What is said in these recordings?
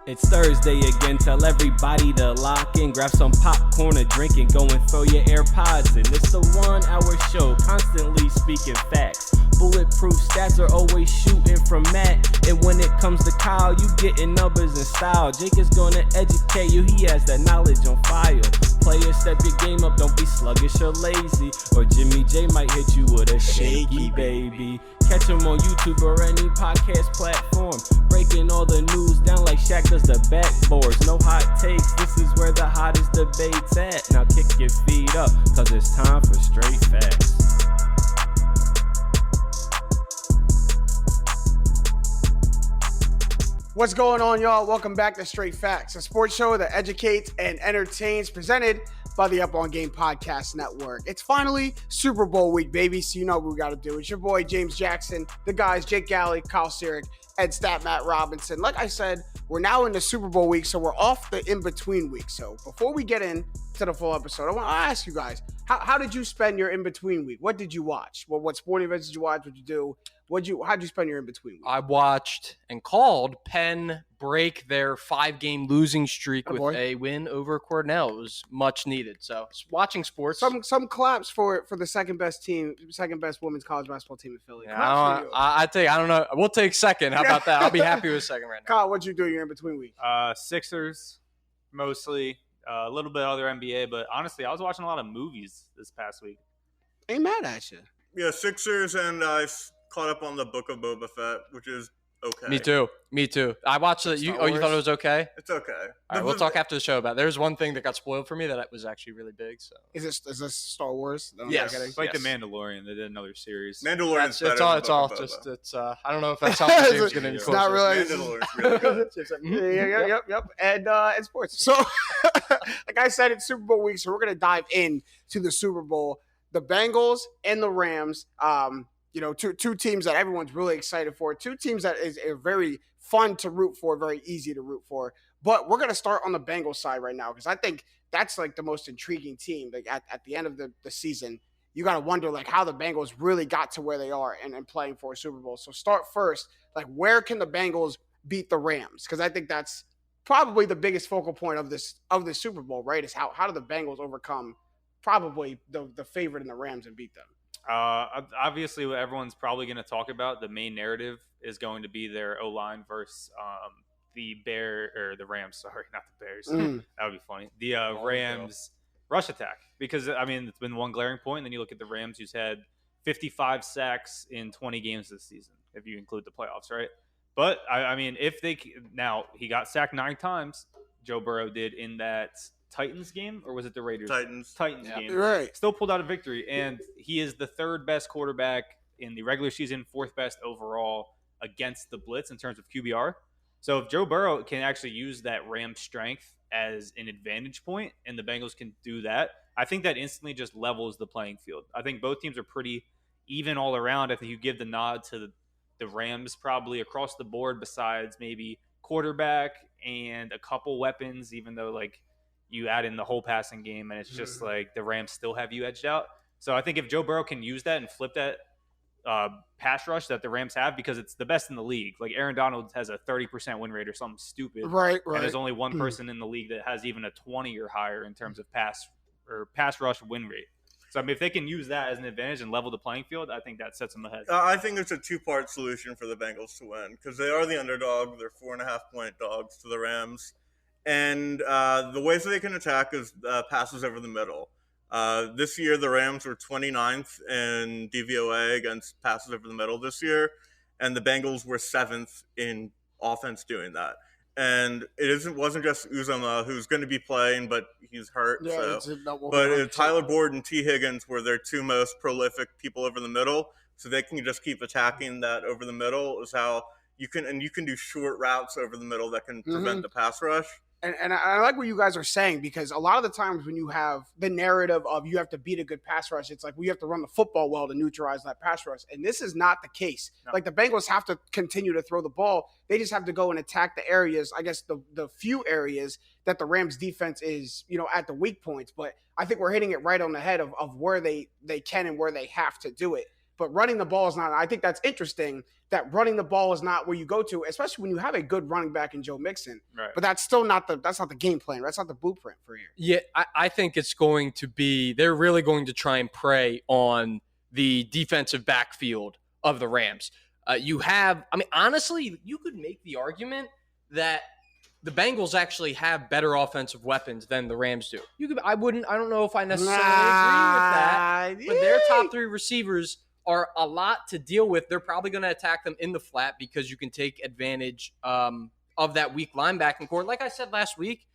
It's Thursday again, tell everybody to lock in, grab some popcorn, a drink, and go and throw your AirPods in. It's the 1 hour show, constantly speaking facts. Bulletproof stats are always shooting from Matt. And when it comes to Kyle, you getting numbers and style. Jake is gonna educate you, he has that knowledge on file. Players, step your game up, don't be sluggish or lazy. Or Jimmy J might hit you with a shaky baby. Catch him on YouTube or any podcast platform. Breaking all the news down like Shaq does the backboards. No hot takes, this is where the hottest debate's at. Now kick your feet up, cause it's time for straight facts. What's going on, y'all? Welcome back to Straight Facts, a sports show that educates and entertains, presented by the Up On Game Podcast Network. It's finally Super Bowl week, baby, so you know what we got to do. It's your boy, James Jackson, the guys, Jake Galley, Kyle Sirik, Ed Stat, Matt Robinson. Like I said, we're now in the Super Bowl week, so we're off the in-between week. So before we get into the full episode, I want to ask you guys, how did you spend your in-between week? What did you watch? What sporting events did you watch? What did you do? How'd you spend your in-between week? I watched and called Penn break their 5-game losing streak with a win over Cornell. It was much needed. So watching sports. Some claps for the second best women's college basketball team in Philly. Yeah, I don't know. We'll take second. How about that? I'll be happy with second right now. Kyle, what'd you do your in-between week? Sixers, mostly. A little bit other NBA, but honestly, I was watching a lot of movies this past week. Ain't mad at you. Yeah, Sixers, and I caught up on the Book of Boba Fett, which is okay. Me too. I watched it. You thought it was okay? It's okay. All right, we'll talk after the show about it. There's one thing that got spoiled for me that was actually really big. So is this Star Wars? Yes. It's like The Mandalorian. They did another series. Mandalorian's it's all just I don't know if that's how James going to It's not really. Mandalorian's really good. Yep. And sports. So, like I said, it's Super Bowl week, so we're gonna dive in to the Super Bowl. The Bengals and the Rams. Two teams that everyone's really excited for. Two teams that are very fun to root for, very easy to root for. But we're going to start on the Bengals side right now because I think that's like the most intriguing team. Like at the end of the season, you got to wonder like how the Bengals really got to where they are and playing for a Super Bowl. So start first, like where can the Bengals beat the Rams? Because I think that's probably the biggest focal point of this Super Bowl, right? Is how do the Bengals overcome probably the favorite in the Rams and beat them? Obviously, what everyone's probably going to talk about, the main narrative is going to be their O-line versus the Rams. Sorry, not the Bears. That would be funny. The Rams rush attack, because I mean it's been one glaring point. And then you look at the Rams, who's had 55 sacks in 20 games this season, if you include the playoffs, right? But I mean, he got sacked 9 times. Joe Burrow did in that Titans game, or was it the Raiders? Titans game. Right. Still pulled out a victory, and he is the 3rd best quarterback in the regular season, 4th best overall against the blitz in terms of QBR. So if Joe Burrow can actually use that Ram strength as an advantage point, and the Bengals can do that, I think that instantly just levels the playing field. I think both teams are pretty even all around. I think you give the nod to the Rams probably across the board, besides maybe quarterback and a couple weapons, even though like you add in the whole passing game, and it's just like the Rams still have you edged out. So I think if Joe Burrow can use that and flip that pass rush that the Rams have, because it's the best in the league. Like Aaron Donald has a 30% win rate or something stupid. Right. And there's only one person in the league that has even a 20 or higher in terms of pass rush win rate. So I mean, if they can use that as an advantage and level the playing field, I think that sets them ahead. I think it's a 2-part solution for the Bengals to win, because they are the underdog. They're 4.5-point dogs to the Rams. And the ways that they can attack is passes over the middle. This year, the Rams were 29th in DVOA against passes over the middle this year, and the Bengals were 7th in offense doing that. And it wasn't just Uzomah who's going to be playing, but he's hurt. Yeah, but Tyler Boyd and T. Higgins were their 2 most prolific people over the middle, so they can just keep attacking that over the middle. Is how you can do short routes over the middle that can prevent the pass rush. And I like what you guys are saying, because a lot of the times when you have the narrative of you have to beat a good pass rush, it's like we have to run the football well to neutralize that pass rush. And this is not the case. No. Like the Bengals have to continue to throw the ball. They just have to go and attack the areas, I guess the few areas that the Rams defense is, at the weak points. But I think we're hitting it right on the head of where they can and where they have to do it. but running the ball is not. I think that's interesting that running the ball is not where you go to, especially when you have a good running back in Joe Mixon. Right. But that's still not the game plan. That's not the blueprint for here. Yeah, I think it's going to be – they're really going to try and prey on the defensive backfield of the Rams. Honestly, you could make the argument that the Bengals actually have better offensive weapons than the Rams do. I don't know if I necessarily agree with that, but their top 3 receivers are a lot to deal with. They're probably going to attack them in the flat because you can take advantage of that weak linebacking core. Like I said last week,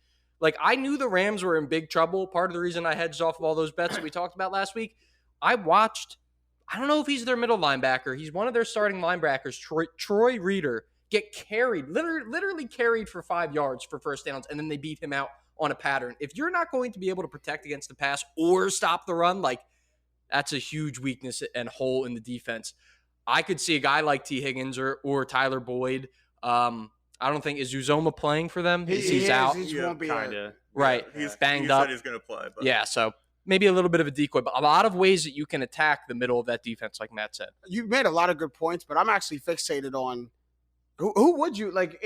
I knew the Rams were in big trouble. Part of the reason I hedged off of all those bets that we talked about last week, I don't know if he's their middle linebacker. He's one of their starting linebackers, Troy Reeder, get carried, literally carried for 5 yards for first downs, and then they beat him out on a pattern. If you're not going to be able to protect against the pass or stop the run, that's a huge weakness and hole in the defense. I could see a guy like T. Higgins or Tyler Boyd. I don't think – is Uzoma playing for them? He's out. He won't be kind of. Right. He's banged up. up. He's going to play. But. Yeah, so maybe a little bit of a decoy, but a lot of ways that you can attack the middle of that defense, like Matt said. You made a lot of good points, but I'm actually fixated on who would you like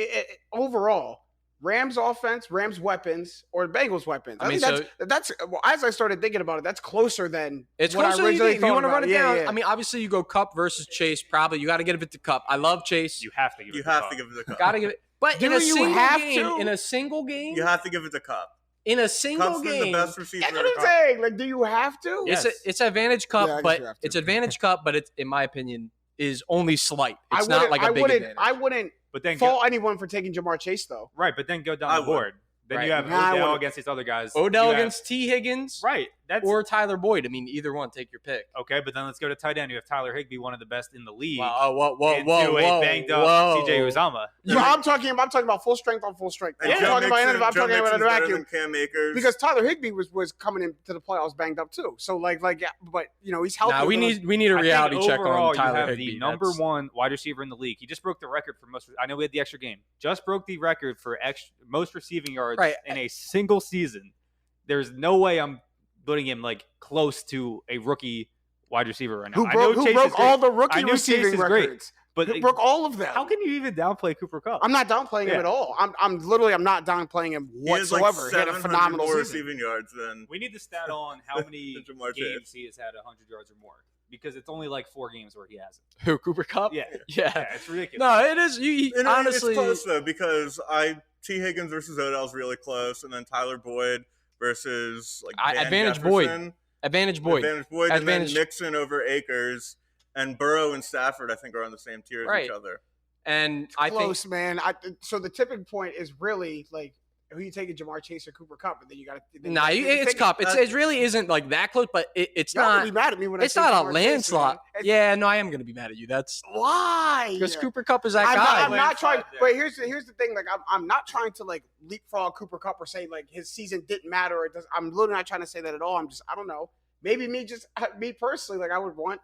overall? Rams offense, Rams weapons, or Bengals weapons? That's as I started thinking about it, that's closer than it's what closer I originally thought. You want to run it down? Yeah. I mean, obviously you go Cup versus Chase. Probably you got to give it to Cup. I love Chase. You have to give it the Cup. Got to give it. But Do in a you single have game, to? in a single game, You have to give it to Cup. in a single Cup's been game, the best receiver. That's what I'm saying. Do you have to? Yes. it's Advantage Cup, Yeah, I guess but you have to. it's Advantage Cup, but it's in my opinion is only slight. It's I not like a big advantage. I wouldn't But then fault anyone for taking Jamar Chase though. right, but then go down I the would. board. Then Right. you have Nah, I Odell wouldn't. against these other guys. Odell You have- against T. Higgins, right. That's or Tyler Boyd. I mean, either one. Take your pick. okay. But then let's go to tight end. You have Tyler Higbee, one of the best in the league. Whoa, and a banged up CJ Uzama. No, I'm talking about full strength on full strength. And I'm Joe talking Mixon, about Joe Mixon's a better vacuum than Cam Akers. because Tyler Higbee was coming into the playoffs banged up too. So yeah, but he's healthy. Nah, we need a I reality think check overall, on Tyler you have Higbee. the number one wide receiver in the league. He just broke the record for most. I know we had the extra game. Just broke the record for most receiving yards in a single season. There's no way I'm putting him close to a rookie wide receiver right now. Who broke all the rookie receiving records? But Who broke all of them? how can you even downplay Cooper Kupp? I'm not downplaying him at all. I'm not downplaying him whatsoever. He had a phenomenal more season. receiving yards than We need the stat on how many Jamar games Chase. he has had 100 yards or more, because it's only 4 games where he hasn't. Who, Cooper Kupp? Yeah, Yeah. it's ridiculous. No, it is. And Honestly, it's close though because T. Higgins versus Odell's really close, and then Tyler Boyd versus Van Advantage Boyd. Jefferson. Advantage Boyd. Advantage Boyd, and Advantage- then Mixon over Akers, and Burrow and Stafford I think are on the same tier as Right. each other. And I think Close, man. So the tipping point is really who you taking, Jamar Chase or Cooper Kupp, and then you got to. nah, it's Cup. It really isn't that close, but it's Y'all not. gonna be mad at me when I It's say not a Jamar Chase, landslide. man. Yeah, no, I am going to be mad at you. That's Why? because Cooper Kupp is that I'm guy. not trying. Landslide But here's the thing. I'm not trying to leapfrog Cooper Kupp or say his season didn't matter. Or it does. I'm literally not trying to say that at all. I don't know. Maybe me personally. I would want.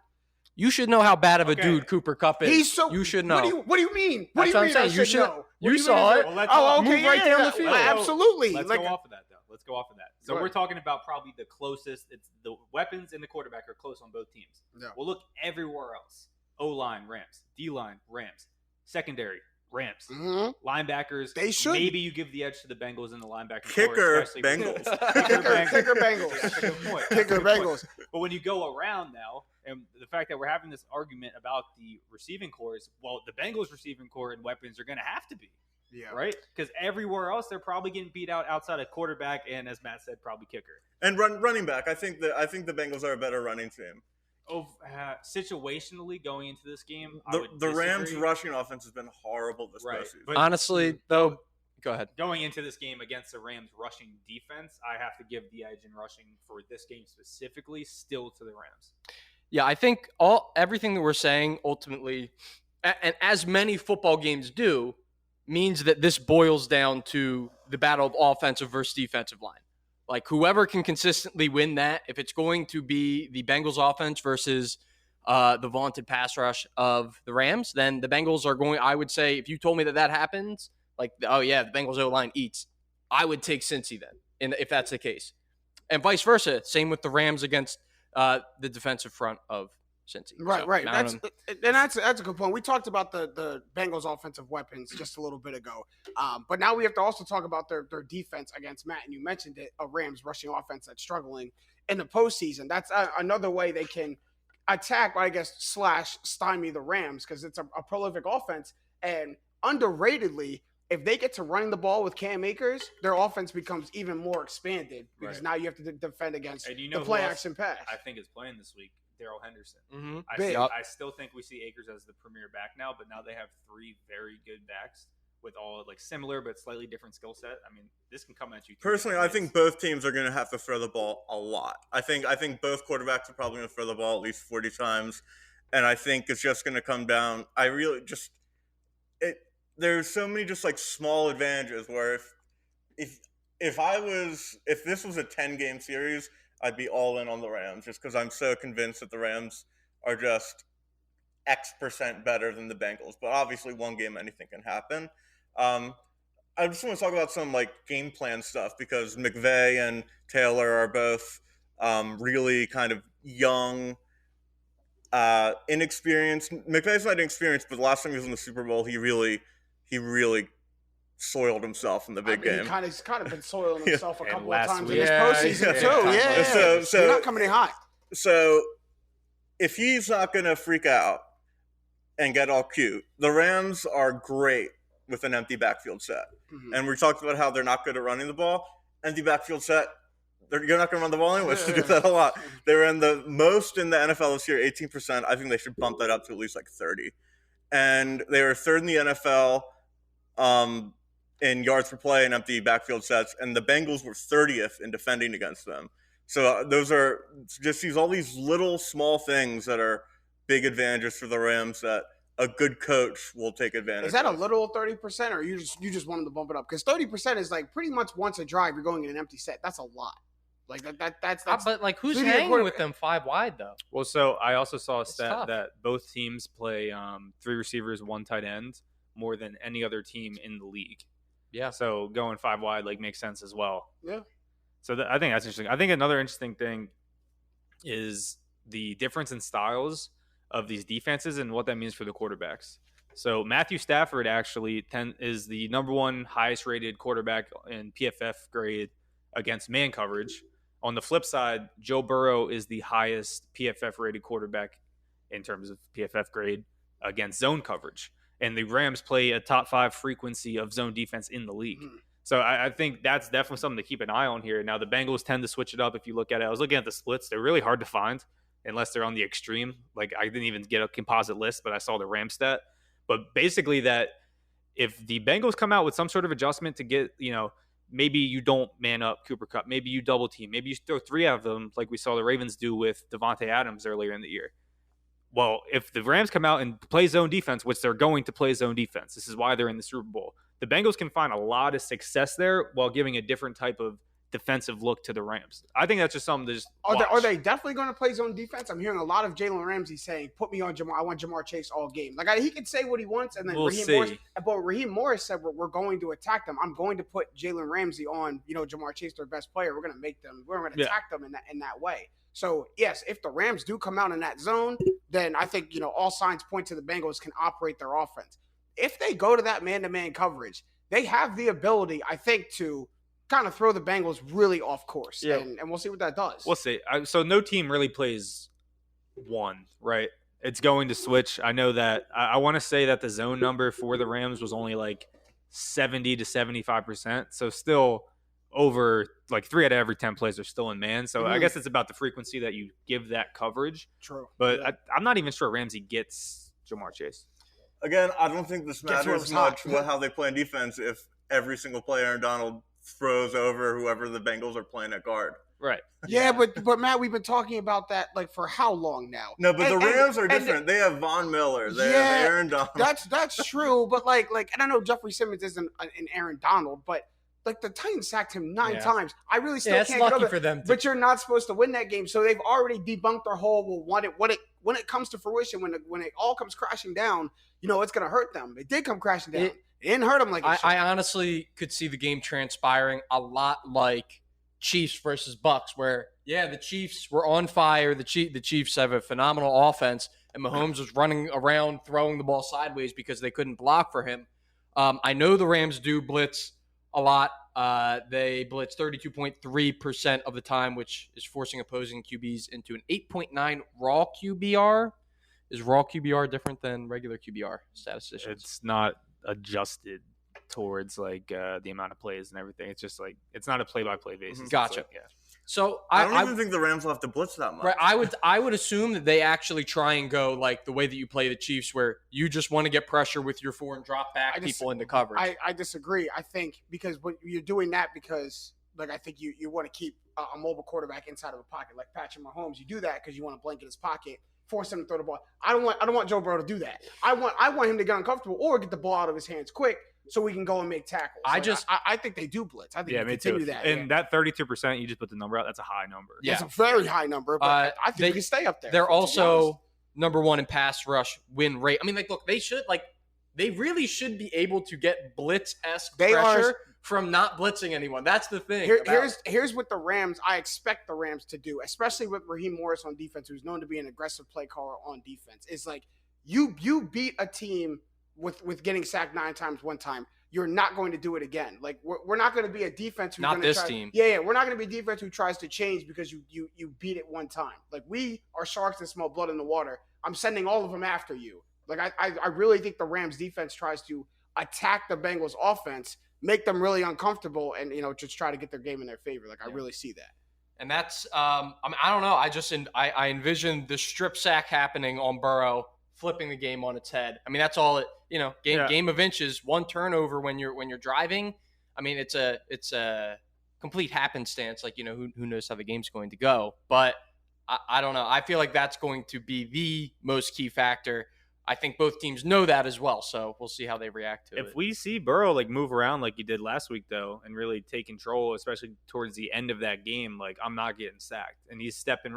You should know how bad of a Okay. dude Cooper Kupp is. He's so. You should know. What do you mean? What That's do what you I'm saying. mean? You should- Know? you What do mean saw I it. said- Well, let's Oh, okay. move right down the field. Absolutely. Let's go off of that, though. Let's go off of that. So Go we're ahead. talking about probably the closest. It's the weapons and the quarterback are close on both teams. Yeah. We'll look everywhere else. O-line, Rams. D-line, Rams. Secondary, Rams. Mhm. Linebackers, They should. Maybe you give the edge to the Bengals in the linebacker. Kicker, especially Bengals. Kicker Bengals. That's a good point. Kicker That's a good point. Bengals. But when you go around now, and the fact that we're having this argument about the receiving cores, well, the Bengals receiving core and weapons are going to have to be. Yeah. Right? Because everywhere else, they're probably getting beat out outside of quarterback and, as Matt said, probably kicker. And running back. I think the Bengals are a better running team. Situationally, going into this game, I would The Rams' disagree. rushing offense has been horrible this Right. postseason. But Honestly, though, go ahead. going into this game against the Rams' rushing defense, I have to give the edge in rushing for this game specifically still to the Rams. Yeah, I think everything that we're saying ultimately, and as many football games do, means that this boils down to the battle of offensive versus defensive line. Whoever can consistently win that, if it's going to be the Bengals offense versus the vaunted pass rush of the Rams, then the Bengals are going, I would say, if you told me that happens, oh yeah, the Bengals O-line eats, I would take Cincy then, if that's the case. And vice versa, same with the Rams against the defensive front of Cincy. Right, So, right. mounting That's a good point. We talked about the Bengals' offensive weapons just a little bit ago, but now we have to also talk about their defense against Matt. And you mentioned it, a Rams rushing offense that's struggling in the postseason. That's another way they can attack, I guess, / stymie the Rams because it's a prolific offense. And underratedly, if they get to running the ball with Cam Akers, their offense becomes even more expanded because now you have to defend against the play action pass. I think is playing this week. Daryl Henderson. Mm-hmm. I still think we see Akers as the premier back now, but now they have 3 very good backs with all like similar but slightly different skill set. I mean, this can come at you. Personally, I think both teams are going to have to throw the ball a lot. I think both quarterbacks are probably going to throw the ball at least 40 times, and I think it's just going to come down. I really just there's so many just like small advantages where if this was a 10-game series, I'd be all in on the Rams just because I'm so convinced that the Rams are just X% better than the Bengals. But obviously, one game, anything can happen. I just want to talk about some like game plan stuff because McVay and Taylor are both really kind of young, inexperienced. McVay's not inexperienced, but the last time he was in the Super Bowl, he really soiled himself in the big game. He's kind of been soiling himself a couple of times in week. this postseason too. Yeah. So you're not coming in hot. So if he's not going to freak out and get all cute, the Rams are great with an empty backfield set. Mm-hmm. And we talked about how they're not good at running the ball. Empty backfield set, you're not going to run the ball anyway, so do that a lot. They were in the most in the NFL this year, 18%. I think they should bump that up to at least like 30. And they were third in the NFL in yards per play and empty backfield sets, and the Bengals were 30th in defending against them. So those are just all these little small things that are big advantages for the Rams that a good coach will take advantage of. Is that a little 30%, or you just want them to bump it up? Because 30% is like pretty much once a drive you're going in an empty set. That's a lot. Like that's but like who's hanging with them 5 wide though? Well, so I also saw a stat that both teams play 3 receivers, 1 tight end more than any other team in the league. Yeah. So going 5 wide like makes sense as well. Yeah. So I think that's interesting. I think another interesting thing is the difference in styles of these defenses and what that means for the quarterbacks. So Matthew Stafford actually is the number 1 highest rated quarterback in PFF grade against man coverage. On the flip side, Joe Burrow is the highest PFF rated quarterback in terms of PFF grade against zone coverage. And the Rams play a top 5 frequency of zone defense in the league. So I think that's definitely something to keep an eye on here. Now, the Bengals tend to switch it up if you look at it. I was looking at the splits. They're really hard to find unless they're on the extreme. Like, I didn't even get a composite list, but I saw the Ram stat. But basically that if the Bengals come out with some sort of adjustment to get, maybe you don't man up Cooper Kupp, maybe you double team, maybe you throw 3 of them like we saw the Ravens do with Devontae Adams earlier in the year. Well, if the Rams come out and play zone defense, which they're going to play zone defense, this is why they're in the Super Bowl. The Bengals can find a lot of success there while giving a different type of defensive look to the Rams. I think that's just something to just watch. Are they definitely going to play zone defense? I'm hearing a lot of Jalen Ramsey saying, "Put me on Jamar. I want Jamar Chase all game." Like he can say what he wants, and then Raheem Morris said, "We're going to attack them. I'm going to put Jalen Ramsey on, Jamar Chase, their best player. We're going to attack them in that way." So yes, if the Rams do come out in that zone, then I think all signs point to the Bengals can operate their offense. If they go to that man-to-man coverage, they have the ability, I think, to kind of throw the Bengals really off course. Yeah. And we'll see what that does. We'll see. So no team really plays 1, right? It's going to switch. I know that. I want to say that the zone number for the Rams was only like 70 to 75%. So still over like 3 out of every 10 plays are still in man. So I guess it's about the frequency that you give that coverage. True. But yeah. I'm not even sure Ramsey gets Jamar Chase. Again, I don't think this matters much how they play in defense if every single player Aaron Donald throws over whoever the Bengals are playing at guard. Right. Yeah, but Matt, we've been talking about that like for how long now? No, but the Rams are different. They have Von Miller. They have Aaron Donald. That's true. But like, and I know Jeffrey Simmons isn't an Aaron Donald, but like the Titans sacked him 9 times. I really still can't get over it. For them but you're not supposed to win that game, so they've already debunked their whole. Well, when it comes to fruition, when it all comes crashing down, it's going to hurt them. It did come crashing down. It didn't hurt them like it should. I honestly could see the game transpiring a lot like Chiefs versus Bucks, where the Chiefs were on fire. The Chiefs have a phenomenal offense, and Mahomes was running around throwing the ball sideways because they couldn't block for him. I know the Rams do blitz a lot. They blitz 32.3% of the time, which is forcing opposing QBs into an 8.9 raw QBR. Is raw QBR different than regular QBR, statisticians? It's not adjusted towards like the amount of plays and everything. It's just like it's not a play-by-play basis. Gotcha. Like, yeah. So I don't even think the Rams will have to blitz that much. Right, I would assume that they actually try and go like the way that you play the Chiefs, where you just want to get pressure with your 4 and drop back people into coverage. I disagree. I think because when you're doing that because like I think you want to keep a mobile quarterback inside of a pocket like Patrick Mahomes. You do that because you want to blanket his pocket, force him to throw the ball. I don't want Joe Burrow to do that. I want him to get uncomfortable or get the ball out of his hands quick so we can go and make tackles. I think they do blitz. I think they continue that. And that 32%, you just put the number out. That's a high number. Yeah, it's a very high number, but I think we can stay up there. They're also number 1 in pass rush win rate. I mean, like, look, they really should be able to get blitz-esque pressure from not blitzing anyone. That's the thing. Here's what the Rams, I expect the Rams to do, especially with Raheem Morris on defense, who's known to be an aggressive play caller on defense. It's like you beat a team with getting sacked 9 times one time. You're not going to do it again. Like we're not going to be a defense who's not this team. Yeah, we're not going to be a defense who tries to change because you beat it one time. Like we are sharks that smell blood in the water. I'm sending all of them after you. Like I really think the Rams defense tries to attack the Bengals offense, make them really uncomfortable, and just try to get their game in their favor. Like I really see that. And that's I mean, I don't know. I envision the strip sack happening on Burrow, flipping the game on its head. I mean, that's all it. Game of inches, one turnover when you're driving. I mean, it's a complete happenstance. Like who knows how the game's going to go. But I don't know. I feel like that's going to be the most key factor. I think both teams know that as well, so we'll see how they react to it. If we see Burrow like move around like he did last week though, and really take control, especially towards the end of that game, like I'm not getting sacked, and he's stepping,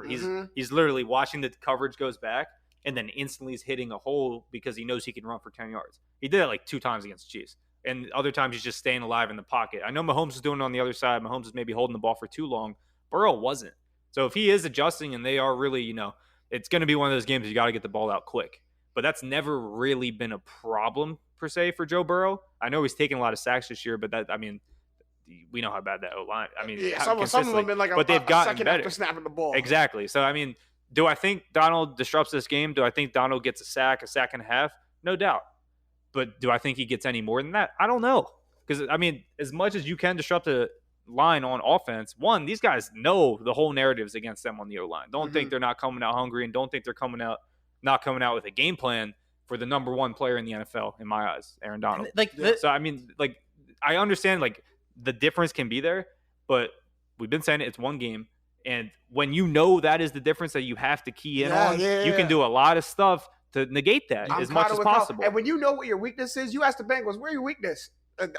he's literally watching the coverage goes back, and then instantly he's hitting a hole because he knows he can run for 10 yards. He did it like 2 times against the Chiefs, and other times he's just staying alive in the pocket. I know Mahomes is doing it on the other side. Mahomes is maybe holding the ball for too long. Burrow wasn't. So if he is adjusting, and they are really, it's going to be one of those games you got to get the ball out quick. But that's never really been a problem, per se, for Joe Burrow. I know he's taken a lot of sacks this year, but we know how bad that O-line. I mean, some of them have been like they've gotten second better after snapping the ball. Exactly. So, I mean, do I think Donald disrupts this game? Do I think Donald gets a sack and a half? No doubt. But do I think he gets any more than that? I don't know. Because, I mean, as much as you can disrupt a line on offense, one, these guys know the whole narrative's against them on the O-line. Don't think they're not coming out hungry, and don't think they're not coming out with a game plan for the number 1 player in the NFL, in my eyes, Aaron Donald. So, I mean, like, I understand, like, the difference can be there, but we've been saying it's one game. And when you know that is the difference that you have to key in on, you can do a lot of stuff to negate that as much as possible. And when you know what your weakness is, you ask the Bengals, where's your weakness?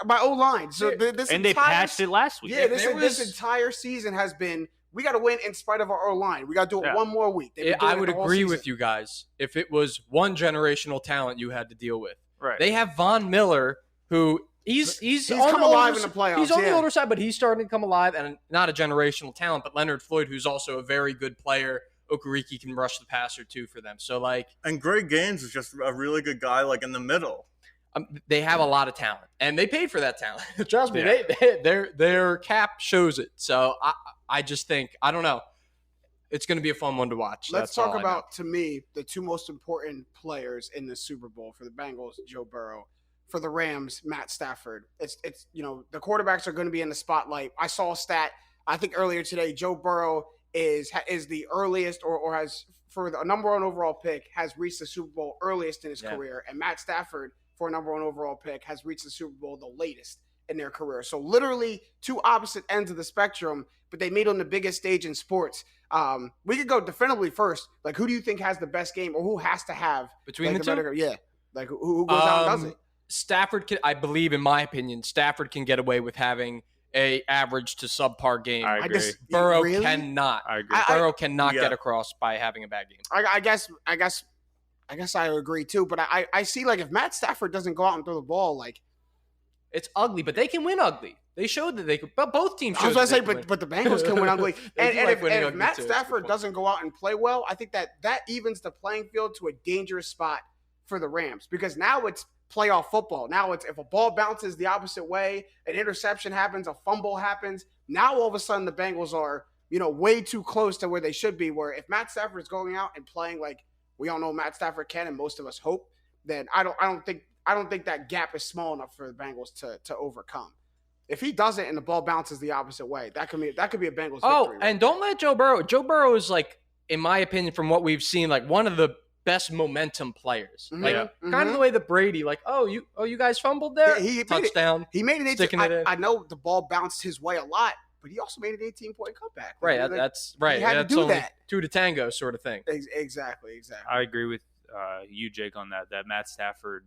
My O-line. So they patched it last week. Yeah, this entire season has been, we got to win in spite of our O-line. We got to do it one more week. I would agree with you guys if it was one generational talent you had to deal with. Right. They have Von Miller, who he's come alive in the playoffs. He's on the older side, but he's starting to come alive, and not a generational talent, but Leonard Floyd, who's also a very good player. Okereke can rush the passer too for them. So and Greg Gaines is just a really good guy, like in the middle. They have a lot of talent, and they paid for that talent. Trust me, their cap shows it. So I just think, I don't know. It's going to be a fun one to watch. Let's talk about, to me, the 2 most important players in the Super Bowl. For the Bengals, Joe Burrow. For the Rams, Matt Stafford. It's the quarterbacks are going to be in the spotlight. I saw a stat, I think earlier today, Joe Burrow is the earliest or has, for the number 1 overall pick, has reached the Super Bowl earliest in his career. And Matt Stafford, for a number 1 overall pick, has reached the Super Bowl the latest in their career. So literally 2 opposite ends of the spectrum, but they meet on the biggest stage in sports. We could go definitively first. Like, who do you think has the best game, or who has to have between the 2? Better, yeah, like who goes out and does it? Stafford can, I believe, in my opinion, Stafford can get away with having a average to subpar game. I agree. Burrow cannot. I agree. Burrow cannot get across by having a bad game. I guess I agree too, but I see, like, if Matt Stafford doesn't go out and throw the ball, like, It's ugly, but they can win ugly. They showed that they could. But both teams. I was going to say, but the Bengals can win ugly. and like if Matt Stafford doesn't go out and play well, I think that evens the playing field to a dangerous spot for the Rams, because now it's playoff football. Now it's if a ball bounces the opposite way, an interception happens, a fumble happens. Now all of a sudden the Bengals are, way too close to where they should be. Where if Matt Stafford is going out and playing like we all know Matt Stafford can, and most of us hope, then I don't think that gap is small enough for the Bengals to overcome. If he doesn't and the ball bounces the opposite way, that could be a Bengals victory. Oh, and don't let Joe Burrow. Joe Burrow is like, in my opinion, from what we've seen, like one of the best momentum players. Mm-hmm. Like kind of the way that Brady, like, you guys fumbled there. Yeah, he touchdown. He made an 18. Sticking it in. I know the ball bounced his way a lot, but he also made an 18-point comeback. Right, that's right. He had that's to do only that. 2 to tango sort of thing. Exactly. I agree with you, Jake, on that Matt Stafford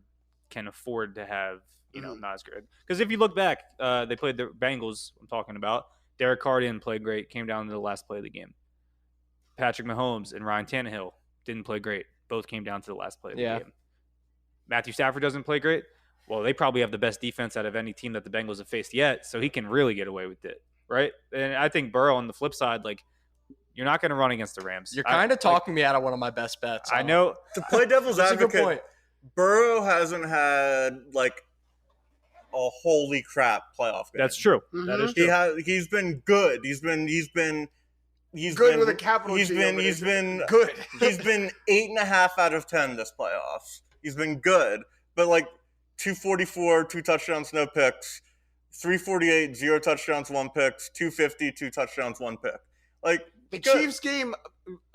can afford to have, not as good. Because if you look back, they played the Bengals, I'm talking about. Derek Carr didn't play great, came down to the last play of the game. Patrick Mahomes and Ryan Tannehill didn't play great. Both came down to the last play of the game. Matthew Stafford doesn't play great. Well, they probably have the best defense out of any team that the Bengals have faced yet, so he can really get away with it, right? And I think Burrow, on the flip side, like, you're not going to run against the Rams. You're kind of talking me out of one of my best bets. I know. To play devil's That's a good advocate, point. Burrow hasn't had like a holy crap playoff game. That's true. Mm-hmm. That is true. He's been good. He's been good with a capital He's G been over he's there. been Good. He's been 8.5 out of 10 this playoffs. He's been good, but like 244, 2 touchdowns, no picks. 348, 0 touchdowns, 1 picks. 250, 2 touchdowns, 1 pick. Like The good. Chiefs game,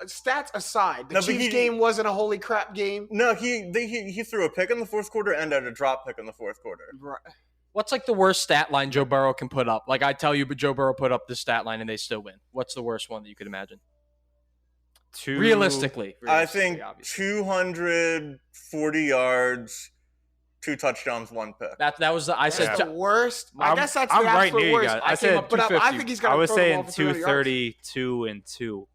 stats aside, the No, but Chiefs game wasn't a holy crap game. No, he threw a pick in the fourth quarter and had a drop pick in the fourth quarter. Right. What's like the worst stat line Joe Burrow can put up? Like I tell you, but Joe Burrow put up this stat line and they still win. What's the worst one that you could imagine? Realistically, I think obviously. 240 yards, 2 touchdowns, 1 pick. That was I said. That's the worst. I guess that's I'm the right absolute near you worst. guys. I said but I 250. think he's going I to was throw the saying ball for 300 yards. 230, 2 and 2.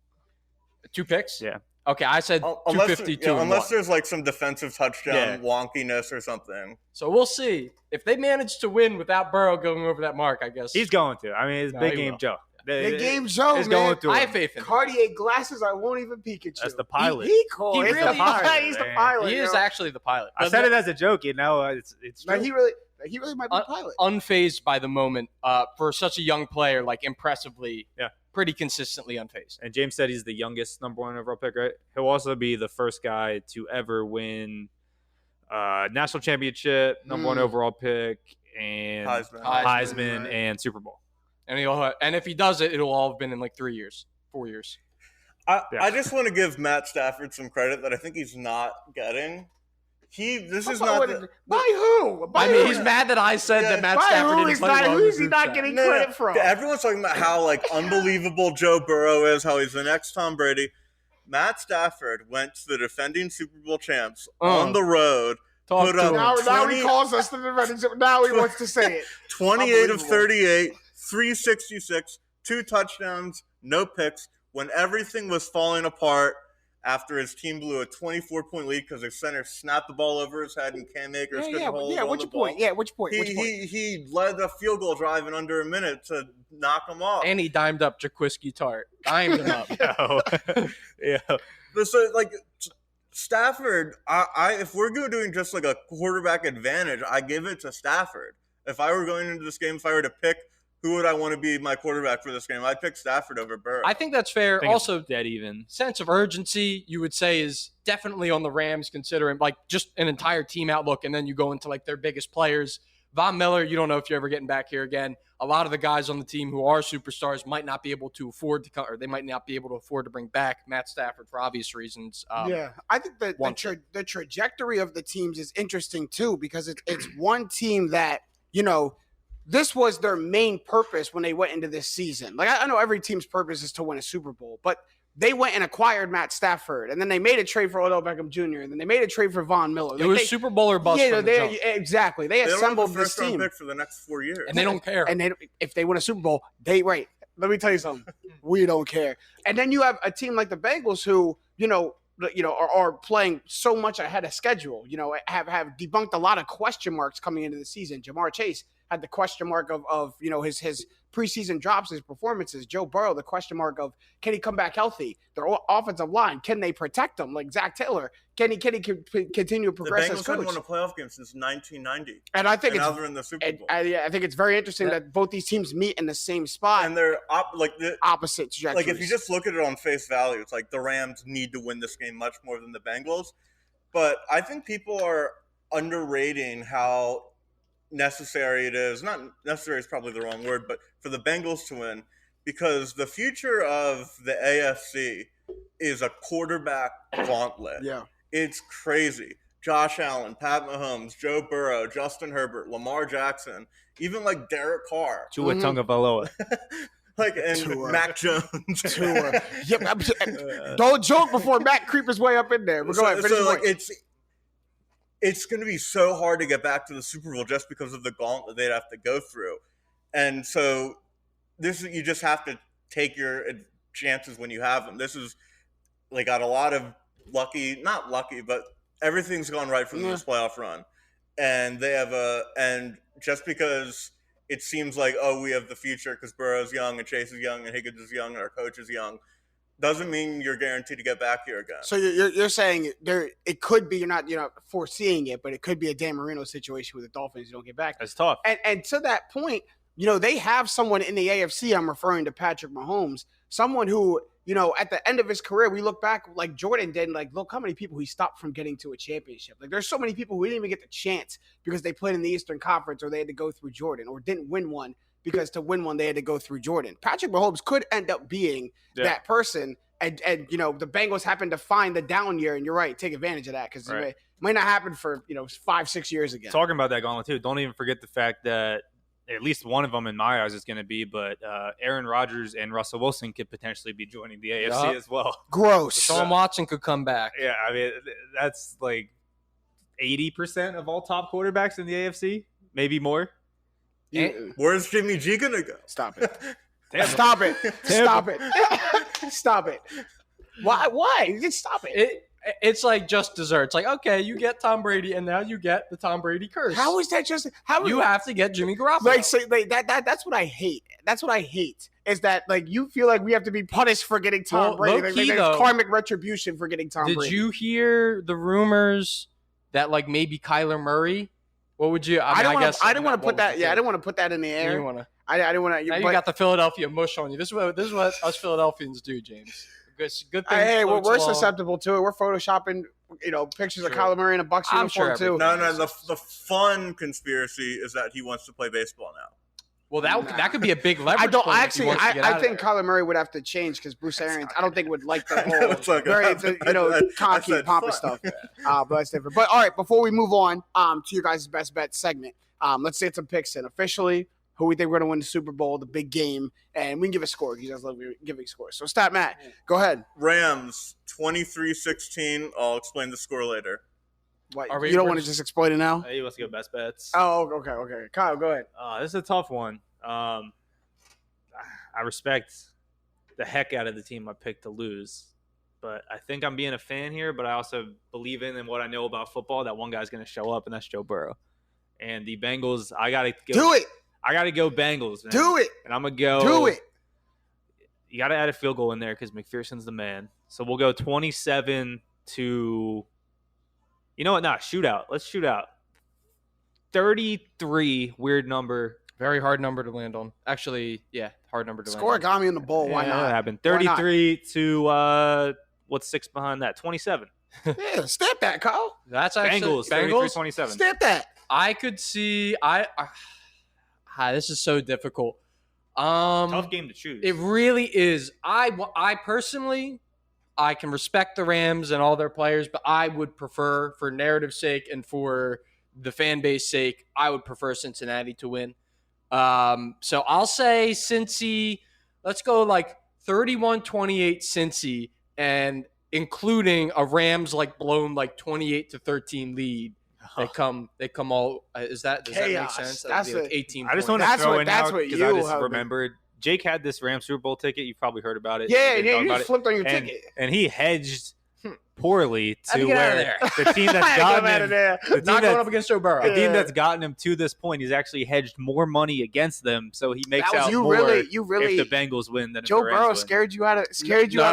2 picks. Yeah. Okay, I said 252. Unless there's like some defensive touchdown wonkiness or something. So we'll see if they manage to win without Burrow going over that mark. I guess He's going to. I mean, it's big he game will. Joe. Big game Joe, He's man. going through. I have faith in him. Cartier glasses, I won't even peek at you. That's the pilot. He cool. He He's really the pilot. is, He's the man. pilot. He is actually the pilot. I said it as a joke. It's No, true. he really might be the pilot. Unfazed by the moment for such a young player, like impressively, Yeah. pretty consistently unfazed. And James said he's the youngest number 1 overall pick, right? He'll also be the first guy to ever win national championship, number 1 overall pick, and Heisman and Super Bowl. And if he does it, it'll all have been in like 3 years, 4 years. I just want to give Matt Stafford some credit that I think he's not getting. This is not the, By who? By I mean, who? he's mad that I said that Matt By Stafford who didn't he's play not? well in Who's the he group not chat. getting No, credit from? everyone's talking about how like unbelievable Joe Burrow is, how he's the next Tom Brady. Matt Stafford went to the defending Super Bowl champs on the road. Talk Put to up him. Now he calls us to the running. Now he wants to say it. 28 of 38, 366, 2 touchdowns, no picks. When everything was falling apart after his team blew a 24-point lead because their center snapped the ball over his head and Cam Akers couldn't hold on What's the your ball. point? Yeah, what's your point? He led the field goal drive in under a minute to knock him off. And he dimed up Jaquiski Tart. Dimed him up. Yeah. But so, like, Stafford, if we're doing just like a quarterback advantage, I give it to Stafford. If I were going into this game, if I were to pick who would I want to be my quarterback for this game, I'd pick Stafford over Burrow. I think that's fair. I think Also, it's dead even. sense of urgency, you would say, is definitely on the Rams, considering like just an entire team outlook, and then you go into like their biggest players. Von Miller, you don't know if you're ever getting back here again. A lot of the guys on the team who are superstars might not be able to afford to come, or they might not be able to afford to bring back Matt Stafford for obvious reasons. Yeah, I think that the trajectory of the teams is interesting too, because it's one team that, this was their main purpose when they went into this season. Like, I know every team's purpose is to win a Super Bowl, but they went and acquired Matt Stafford, and then they made a trade for Odell Beckham Jr., and then they made a trade for Von Miller. It was Super Bowl or bust. Yeah, from the jump. exactly. They assembled this team pick for the next 4 years, and they don't care. And if they win a Super Bowl, Let me tell you something. We don't care. And then you have a team like the Bengals who, are playing so much ahead of schedule. Have debunked a lot of question marks coming into the season. Jamar Chase had the question mark of his preseason drops, his performances. Joe Burrow, the question mark of can he come back healthy? Their offensive line, can they protect him? Like Zach Taylor, can he continue to progress as The Bengals coach? haven't won a playoff game since 1990, and I think now they're in the Super Bowl. I think it's very interesting that both these teams meet in the same spot And they're opposite trajectories. Like if you just look at it on face value, it's like the Rams need to win this game much more than the Bengals. But I think people are underrating how necessary it is. Not necessary is probably the wrong word, but for the Bengals to win, because the future of the AFC is a quarterback gauntlet. Yeah. It's crazy. Josh Allen, Pat Mahomes, Joe Burrow, Justin Herbert, Lamar Jackson, even like Derek Carr. Tua Tagovailoa. And Tua. Mac Jones. Tua. Don't joke before Matt creep his way up in there. But go ahead. So like it's going to be so hard to get back to the Super Bowl just because of the gauntlet they'd have to go through. And so you just have to take your chances when you have them. They got a lot of not lucky, but everything's gone right for them in this playoff run. And and just because it seems like, we have the future because Burrow's young and Chase is young and Higgins is young and our coach is young, doesn't mean you're guaranteed to get back here again. So you're saying it could be, you're not foreseeing it, but it could be a Dan Marino situation with the Dolphins. You don't get back. That's tough. And to that point, they have someone in the AFC. I'm referring to Patrick Mahomes, someone who, at the end of his career, we look back like Jordan did, like look how many people he stopped from getting to a championship. Like there's so many people who didn't even get the chance because they played in the Eastern Conference or they had to go through Jordan, or didn't win one because to win one they had to go through Jordan. Patrick Mahomes could end up being that person. And the Bengals happen to find the down year, and you're right, take advantage of that because it might not happen for 5-6 years again. Talking about that gauntlet too, don't even forget the fact that at least one of them in my eyes is going to be, but Aaron Rodgers and Russell Wilson could potentially be joining the AFC as well. Gross. Deshaun Watson could come back. Yeah, I mean that's like 80% of all top quarterbacks in the AFC, maybe more. Where's Jimmy G gonna go? Stop it. Stop it. Stop it. Stop it. Why? Just stop it. It's like just desserts. Like, okay, you get Tom Brady, and now you get the Tom Brady curse. How is that just? You have to get Jimmy Garoppolo. That's what I hate. That's what I hate is that you feel like we have to be punished for getting Tom Brady. There's karmic retribution for getting Tom Brady. Did you hear the rumors that maybe Kyler Murray? What would you? I didn't want to put that. Yeah, I didn't want to put that in the air. I didn't want to. You got the Philadelphia mush on you. This is what us Philadelphians do, James. Good thing. Hey, we're susceptible to it. We're photoshopping, pictures of Kyler Murray in a Bucs uniform too. No. The fun conspiracy is that he wants to play baseball now. Well, that could be a big leverage. I think Kyler Murray would have to change because Bruce Arians. I don't think would like the whole cocky pompous stuff. But that's different. But all right, before we move on to your guys' best bet segment, let's get some picks in officially. Who we think we're going to win the Super Bowl, the big game, and we can give a score. You guys love giving scores. So, Stat Matt, go ahead. Rams 23-16. I'll explain the score later. What, you don't want to just explain it now? He wants to go best bets. Oh, okay. Kyle, go ahead. This is a tough one. I respect the heck out of the team I picked to lose, but I think I'm being a fan here, but I also believe in what I know about football, that one guy's going to show up, and that's Joe Burrow. And the Bengals, I got to go. Do it. I got to go Bengals, man. Do it. And I'm going to go. Do it. You got to add a field goal in there because McPherson's the man. So we'll go 27 to – you know what? Nah, shootout. Let's shoot out. 33, weird number. Very hard number to land on. Actually, yeah, hard number to land on. Score in the bowl. Why not? That happened. 33 to what's 6 behind that? 27. Yeah, stamp that, Kyle. That's actually Bengals 33-27. Stamp that. I could see this is so difficult. Tough game to choose. It really is. I personally, I can respect the Rams and all their players, but I would prefer, for narrative's sake and for the fan base sake, I would prefer Cincinnati to win. So I'll say Cincy. Let's go 31-28 Cincy, and including a Rams blown 28-13 lead. They come all. Does that make sense? That's 18. I just want to throw in now because I just remembered. Jake had this Rams Super Bowl ticket. You've probably heard about it. Yeah, you flipped on your ticket. And he hedged poorly How'd to he get out of where there? the team that's gotten him, there. the team Not going up that's, against Joe Burrow. the team that's gotten him to this point, he's actually hedged more money against them, so he makes That was out you more really if the Bengals win than Joe if the Rams Burrow win. scared you out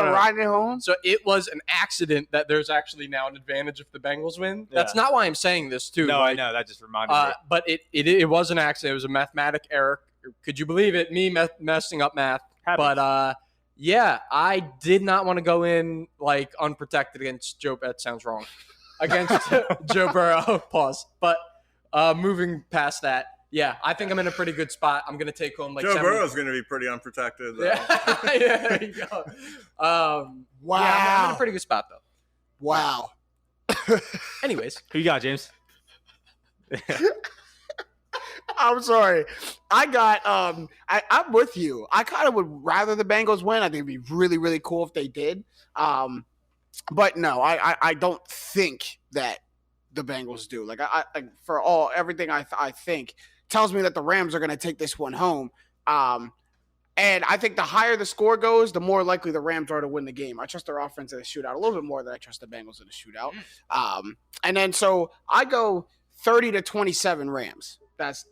of No. riding it home. So it was an accident that there's actually now an advantage if the Bengals win. Yeah. That's not why I'm saying this, too. No, I know. That just reminded me. But it was an accident. It was a mathematic error. Could you believe it? Me messing up math. Happens. But yeah, I did not want to go in like unprotected against Joe. That sounds wrong. Against Joe Burrow. Pause. But moving past that, yeah, I think I'm in a pretty good spot. I'm gonna take home like Joe 70. Burrow's going to be pretty unprotected. Though. Yeah, yeah, there you go. Wow. Yeah, I'm in a pretty good spot though. Wow. Anyways, Who you got, James? I'm sorry. I got I'm with you. I kind of would rather the Bengals win. I think it'd be really, really cool if they did. But no, I don't think that the Bengals do. Like I for everything I think tells me that the Rams are going to take this one home. And I think the higher the score goes, the more likely the Rams are to win the game. I trust their offense in a shootout a little bit more than I trust the Bengals in a shootout. And then so I go 30-27 Rams. That's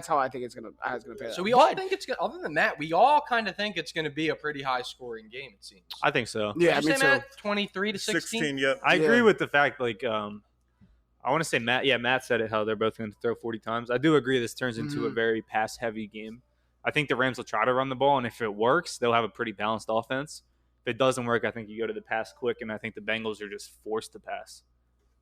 how I think it's gonna play out. so we all think it's gonna. Other than that, we all kind of think it's going to be a pretty high scoring game. It seems. I think so. Yeah, Did you me say, too. Matt? 23-16. 16, yep. I Yeah. agree with the fact, like, I want to say Matt. Yeah, Matt said it. How they're both going to throw 40 times. I do agree. This turns into a very pass-heavy game. I think the Rams will try to run the ball, and if it works, they'll have a pretty balanced offense. If it doesn't work, I think you go to the pass quick, and I think the Bengals are just forced to pass.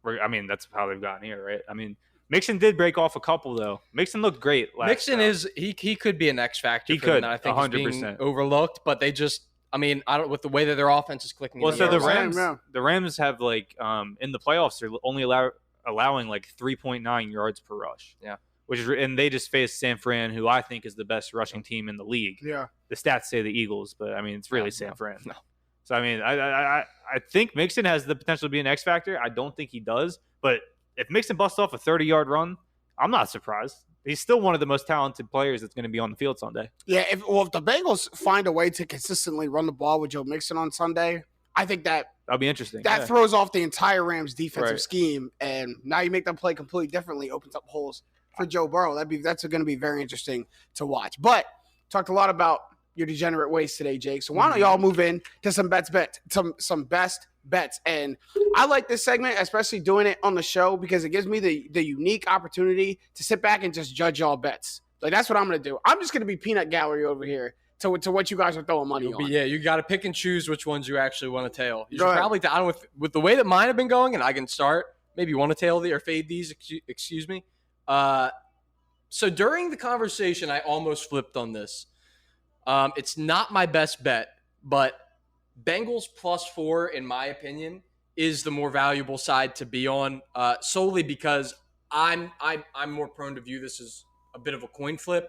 I mean, that's how they've gotten here, right? I mean, Mixon did break off a couple though. Mixon looked great. Mixon is he could be an X factor. He for them could, that I think is 100%. being overlooked, but they just. I mean, I don't with the way that their offense is clicking. Well, in so the Rams. Rams have like in the playoffs they're only allowing like 3.9 yards per rush. Yeah. Which is and they just faced San Fran, who I think is the best rushing team in the league. Yeah. The stats say the Eagles, but I mean it's really San Fran. No. So I mean I think Mixon has the potential to be an X factor. I don't think he does, but if Mixon busts off a 30-yard run, I'm not surprised. He's still one of the most talented players that's going to be on the field Sunday. Yeah, if the Bengals find a way to consistently run the ball with Joe Mixon on Sunday, I think that'll be interesting. That throws off the entire Rams defensive Right. scheme, and now you make them play completely differently, opens up holes for Joe Burrow. That's going to be very interesting to watch. But talked a lot about your degenerate ways today, Jake. So why don't y'all move in to some best bets? And I like this segment, especially doing it on the show, because it gives me the unique opportunity to sit back and just judge y'all bets. Like that's what I'm going to do. I'm just going to be peanut gallery over here to what you guys are throwing money on. Yeah, you got to pick and choose which ones you actually want to tail. You Go should ahead. probably down with the way that mine have been going, and I can start. Maybe you want to tail or fade these. Excuse me. So during the conversation, I almost flipped on this. It's not my best bet, but Bengals +4, in my opinion, is the more valuable side to be on, solely because I'm more prone to view this as a bit of a coin flip.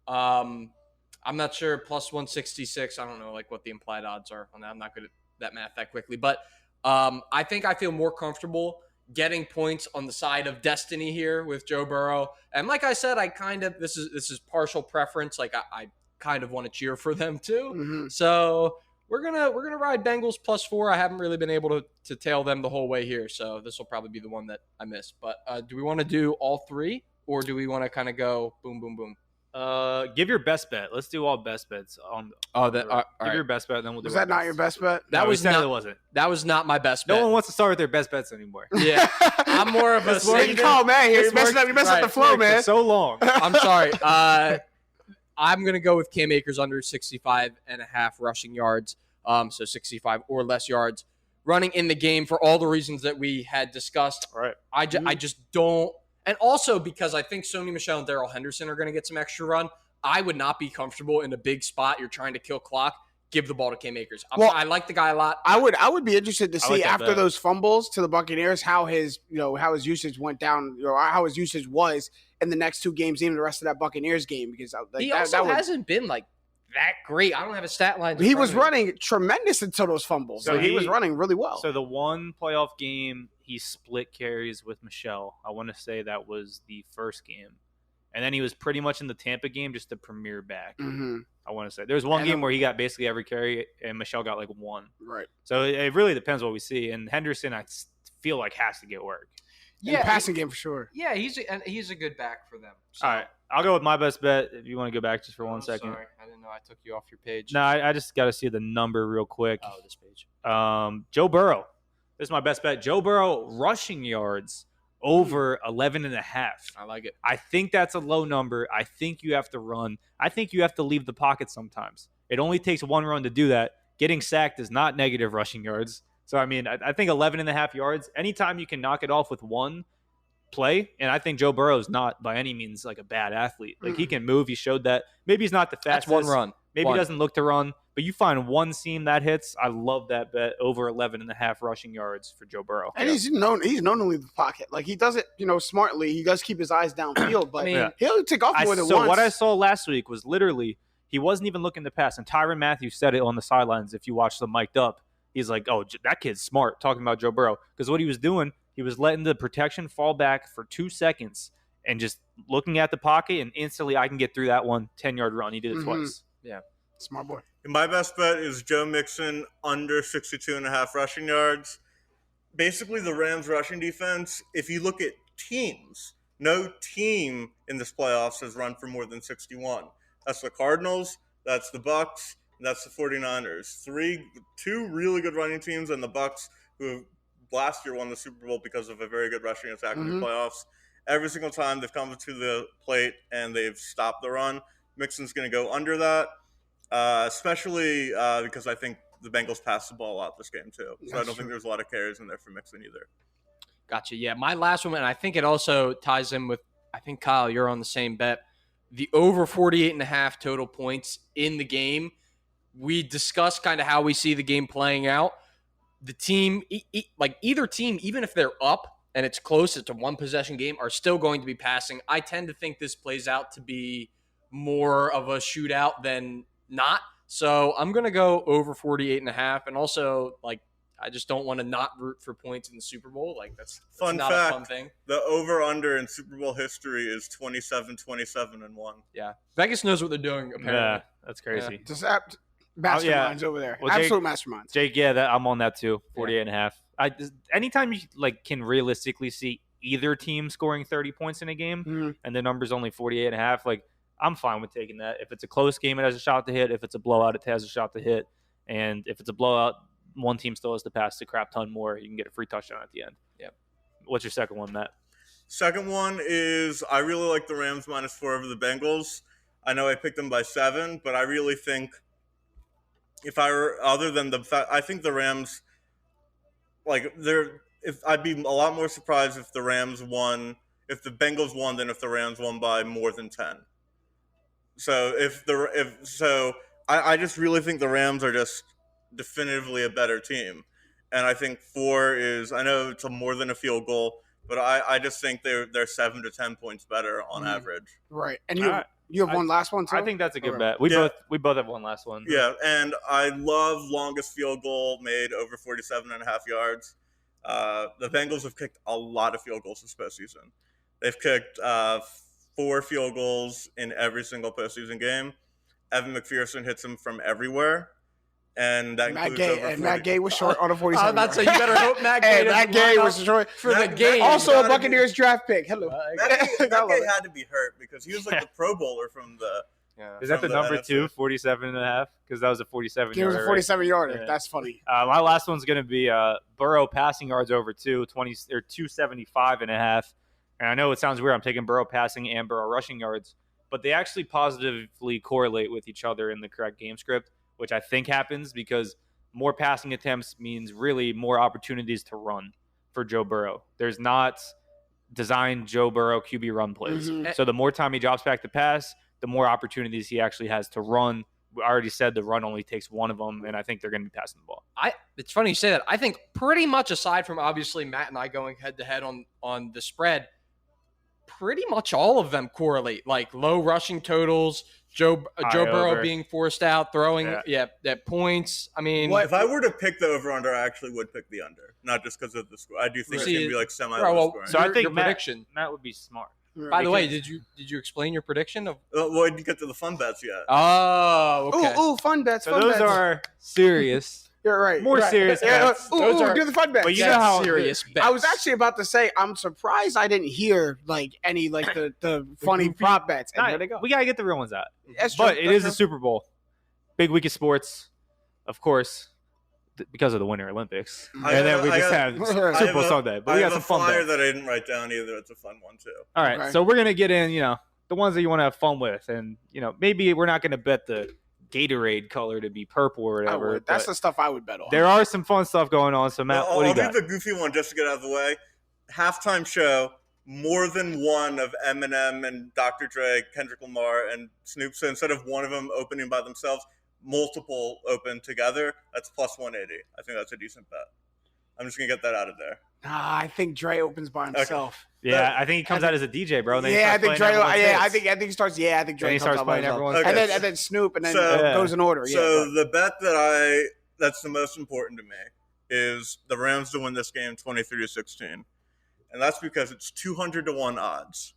I'm not sure +166. I don't know like what the implied odds are on that. I'm not good at that math that quickly, but I think I feel more comfortable getting points on the side of destiny here with Joe Burrow. And like I said, I kind of this is partial preference. Like I kind of want to cheer for them too. Mm-hmm. So we're gonna ride Bengals +4. I haven't really been able to tail them the whole way here, so this will probably be the one that I missed. But do we want to do all three, or do we want to kind of go boom, boom, boom? Give your best bet. Let's do all best bets on. Give Give your best bet, then we'll do. Was our that not bets. your best bet? That No, was we said not. it wasn't. That was not my best bet. No one wants to start with their best bets anymore. Yeah, I'm more of a. That's where you call, man. You're messing up the flow, For man. so long. I'm sorry. I'm going to go with Cam Akers under 65.5 rushing yards. So 65 or less yards running in the game for all the reasons that we had discussed. All right. I just don't. And also because I think Sony Michel and Darrell Henderson are going to get some extra run. I would not be comfortable in a big spot. You're trying to kill clock. Give the ball to Cam Akers. I like the guy a lot. I would be interested to see like that after bet. those fumbles to the Buccaneers how his usage went down, or how his usage was in the next two games, even the rest of that Buccaneers game, because He also hasn't been like that great. I don't have a stat line. He was running tremendous until those fumbles. So So he he- was running really well. So the one playoff game he split carries with Michelle. I want to say that was the first game, And then he was pretty much in the Tampa game just the premier back. Mm-hmm. I want to say there was one And game where he got basically every carry, and Michelle got like one. Right. So it really depends what we see. And Henderson, I feel like has to get work. In the passing game for sure. Yeah, he's a good back for them. So. All right, I'll go with my best bet. If you want to go back just for 1 second. Sorry, I didn't know I took you off your page. No, I just got to see the number real quick. Oh, this page. Joe Burrow. This is my best bet. Joe Burrow rushing yards over 11.5. I like it. I think that's a low number. I think you have to run. I think you have to leave the pocket sometimes. It only takes one run to do that. Getting sacked is not negative rushing yards. So, I mean, I think 11.5 yards, anytime you can knock it off with one play, and I think Joe Burrow is not by any means like a bad athlete. Like, he can move. He showed that. Maybe he's not the fastest. That's one run. Maybe he doesn't look to run, but you find one seam that hits. I love that bet over 11.5 rushing yards for Joe Burrow. And he's known to leave the pocket. Like, he does it, smartly. He does keep his eyes downfield, but he'll take off more than once. So what I saw last week was literally he wasn't even looking to pass. And Tyrann Mathieu said it on the sidelines. If you watch them mic'd up, he's like, "Oh, that kid's smart," talking about Joe Burrow, because what he was doing, he was letting the protection fall back for 2 seconds and just looking at the pocket, and instantly I can get through that 10-yard run. He did it twice. Yeah. Smart boy. My best bet is Joe Mixon under 62.5 rushing yards. Basically, the Rams' rushing defense, if you look at teams, no team in this playoffs has run for more than 61. That's the Cardinals, that's the Bucks, and that's the 49ers. Two really good running teams, and the Bucks, who last year won the Super Bowl because of a very good rushing attack in the playoffs. Every single time they've come to the plate and they've stopped the run, Mixon's going to go under that. Especially because I think the Bengals pass the ball out this game too. So I don't think there's a lot of carries in there for Mixon either. Gotcha. Yeah, my last one, and I think it also ties in with, I think, Kyle, you're on the same bet. The over 48.5 total points in the game. We discussed kind of how we see the game playing out. The team, either team, even if they're up and it's close, it's a one-possession game, are still going to be passing. I tend to think this plays out to be more of a shootout than not. So I'm going to go over 48.5. And also, I just don't want to not root for points in the Super Bowl. That's Fun not fact, a fun thing. The over-under in Super Bowl history is 27-27-1. Yeah. Vegas knows what they're doing, apparently. Yeah, that's crazy. Yeah. Just masterminds over there. Well, Absolute masterminds. Jake, I'm on that too. 48.5. Anytime you can realistically see either team scoring 30 points in a game, and the number's only 48.5, I'm fine with taking that. If it's a close game, it has a shot to hit. If it's a blowout, it has a shot to hit. And if it's a blowout, one team still has to pass a crap ton more. You can get a free touchdown at the end. Yep. What's your second one, Matt? Second one is I really like the Rams -4 over the Bengals. I know I picked them by 7, but I really think I think the Rams, I'd be a lot more surprised if the Bengals won than if the Rams won by more than 10. So I just really think the Rams are just definitively a better team. And I think 4 is, I know it's more than a field goal, but I just think they're 7 to 10 points better on average. Right. And you have one last one too? I think that's a good bet. We both have one last one. Yeah, and I love longest field goal made over 47.5 yards. The Bengals have kicked a lot of field goals this postseason. They've kicked 4 field goals in every single postseason game. Evan McPherson hits them from everywhere. And that includes over 40. Matt Gay was short on a 47. That's so you better hope Matt Gay Matt Gay was short for the game. Also a Buccaneers draft pick. Hello. Matt Gay had to be hurt because he was the Pro Bowler from the. Yeah. Is that the number NFC. 2, 47.5? Because that was a 47 He was a 47-yarder. Yeah. That's funny. My last one's going to be Burrow passing yards over 275.5. And I know it sounds weird. I'm taking Burrow passing and Burrow rushing yards, but they actually positively correlate with each other in the correct game script, which I think happens because more passing attempts means really more opportunities to run for Joe Burrow. There's not designed Joe Burrow QB run plays. So the more time he drops back to pass, the more opportunities he actually has to run. We already said the run only takes one of them, and I think they're going to be passing the ball. It's funny you say that. I think pretty much aside from obviously Matt and I going head-to-head on the spread, pretty much all of them correlate. Low rushing totals, Joe Burrow over. being forced out, throwing at points. I mean, If I were to pick the over-under, I actually would pick the under. Not just because of the score. I do think it's going to be semi-low scoring. So I think your prediction. Matt would be smart. By the way, did you explain your prediction of? Well, I didn't get to the fun bets yet. Oh, okay. Ooh, fun bets. So fun those bets. are serious. You're right. More right. serious Yeah, bets. Those are- do the fun bets. But you know That's how serious bets. I was actually about to say I'm surprised I didn't hear like any like the funny goofy- prop bets. And Nah, there they go. we gotta get the real ones out. That's true. But it That's is true. a Super Bowl, big week of sports, of course, because of the Winter Olympics, I and then got- we I just got- have I Super Bowl Sunday. But I we have got a some fun flyer bets. that I didn't write down either. It's a fun one too. All right, Okay. so we're gonna get in, the ones that you want to have fun with, and maybe we're not gonna bet the Gatorade color to be purple or I whatever. would. That's but the stuff I would bet on. there are some fun stuff going on. So Matt, Well, what do I'll you do got? the goofy one just to get out of the way. Halftime show, more than one of Eminem and Dr. Dre, Kendrick Lamar, and Snoop. So instead of one of them opening by themselves, multiple open together. That's plus 180. I think that's a decent bet. I'm just gonna get that out of there. Nah, I think Dre opens by himself. Yeah, I think he comes out as a DJ, bro. And then he Yeah, I starts think Dre. playing everyone's Yeah, I hits. think he starts. Yeah, I think Dre Then he comes starts out by playing himself. everyone's Okay. And then Snoop, and then So- goes in order. So Yeah. the bet that's the most important to me is the Rams to win this game 23-16. And that's because it's 200-1 odds,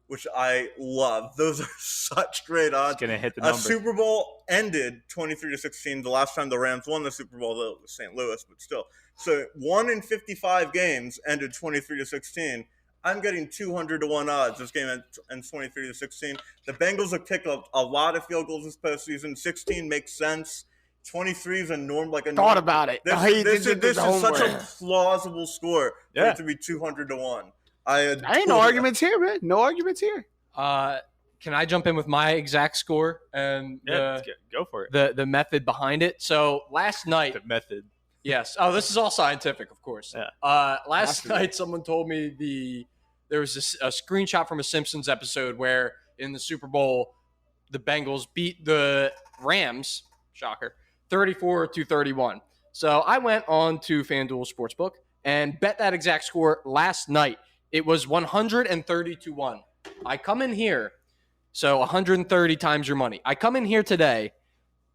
which I love. Those are such great It's odds. gonna hit the A number. Super Bowl ended 23-16. The last time the Rams won the Super Bowl, though, it was St. Louis, but still. So 1 in 55 games ended 23-16. I'm getting 200-1 odds. This game ends 23-16. The Bengals have kicked a lot of field goals this postseason. 16 makes sense. 23 is a norm, like a Thought norm. about it. This, He this, did this the is such homework. a plausible score for Yeah. it to be 200-1. I ain't no arguments here, man. No arguments here. Can I jump in with my exact score and Yeah, go for it. the method behind it? So last night, The method. yes. Oh, this is all scientific, of course. Yeah. Last night, someone told me there was a screenshot from a Simpsons episode where in the Super Bowl, the Bengals beat the Rams, shocker, 34-31. So I went on to FanDuel Sportsbook and bet that exact score last night. It was 130-1. I come in here, so 130 times your money. I come in here today